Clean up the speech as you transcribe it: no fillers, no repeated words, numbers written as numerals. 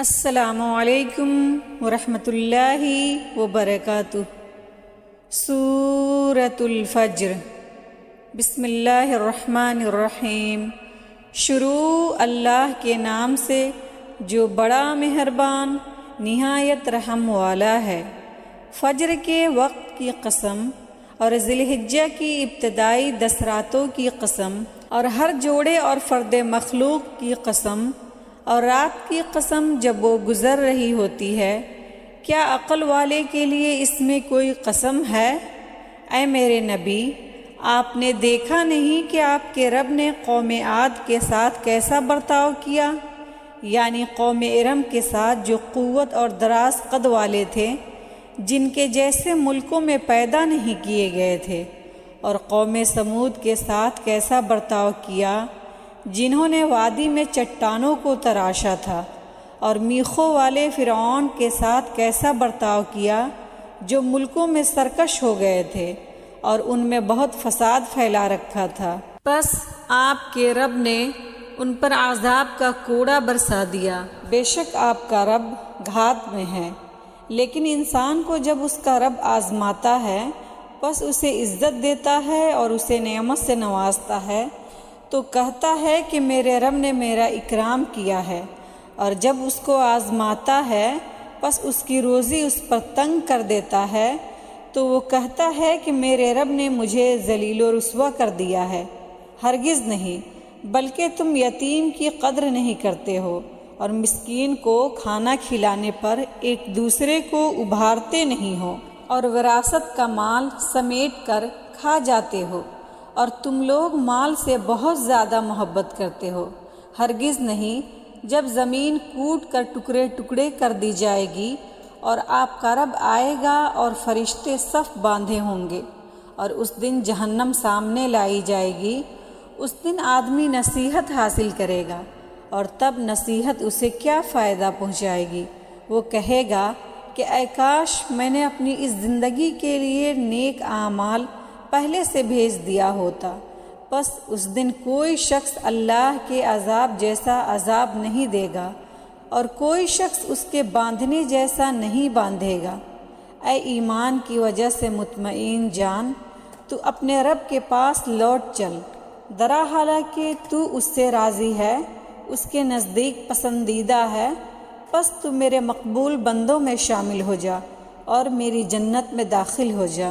السلام علیکم ورحمۃ اللہ وبرکاتہ۔ سورۃ الفجر۔ بسم اللہ الرحمن الرحیم۔ شروع اللہ کے نام سے جو بڑا مہربان نہایت رحم والا ہے۔ فجر کے وقت کی قسم اور ذی الحجہ کی ابتدائی 10 راتوں کی قسم اور ہر جوڑے اور فرد مخلوق کی قسم اور رات کی قسم جب وہ گزر رہی ہوتی ہے، کیا عقل والے کے لیے اس میں کوئی قسم ہے؟ اے میرے نبی، آپ نے دیکھا نہیں کہ آپ کے رب نے قوم عاد کے ساتھ کیسا برتاؤ کیا، یعنی قوم ارم کے ساتھ جو قوت اور دراز قد والے تھے، جن کے جیسے ملکوں میں پیدا نہیں کیے گئے تھے، اور قوم سمود کے ساتھ کیسا برتاؤ کیا جنہوں نے وادی میں چٹانوں کو تراشا تھا، اور میخوں والے فرعون کے ساتھ کیسا برتاؤ کیا جو ملکوں میں سرکش ہو گئے تھے اور ان میں بہت فساد پھیلا رکھا تھا۔ پس آپ کے رب نے ان پر عذاب کا کوڑا برسا دیا۔ بے شک آپ کا رب گھات میں ہے، لیکن انسان کو جب اس کا رب آزماتا ہے پس اسے عزت دیتا ہے اور اسے نعمت سے نوازتا ہے تو کہتا ہے کہ میرے رب نے میرا اکرام کیا ہے، اور جب اس کو آزماتا ہے پس اس کی روزی اس پر تنگ کر دیتا ہے تو وہ کہتا ہے کہ میرے رب نے مجھے ذلیل و رسوا کر دیا ہے۔ ہرگز نہیں، بلکہ تم یتیم کی قدر نہیں کرتے ہو اور مسکین کو کھانا کھلانے پر ایک دوسرے کو ابھارتے نہیں ہو، اور وراثت کا مال سمیٹ کر کھا جاتے ہو، اور تم لوگ مال سے بہت زیادہ محبت کرتے ہو۔ ہرگز نہیں، جب زمین کوٹ کر ٹکڑے ٹکڑے کر دی جائے گی اور آپ کا رب آئے گا اور فرشتے صف باندھے ہوں گے، اور اس دن جہنم سامنے لائی جائے گی، اس دن آدمی نصیحت حاصل کرے گا، اور تب نصیحت اسے کیا فائدہ پہنچائے گی؟ وہ کہے گا کہ اے کاش میں نے اپنی اس زندگی کے لیے نیک اعمال پہلے سے بھیج دیا ہوتا۔ پس اس دن کوئی شخص اللہ کے عذاب جیسا عذاب نہیں دے گا، اور کوئی شخص اس کے باندھنے جیسا نہیں باندھے گا۔ اے ایمان کی وجہ سے مطمئن جان، تو اپنے رب کے پاس لوٹ چل، درا حالانکہ تو اس سے راضی ہے، اس کے نزدیک پسندیدہ ہے۔ پس تو میرے مقبول بندوں میں شامل ہو جا اور میری جنت میں داخل ہو جا۔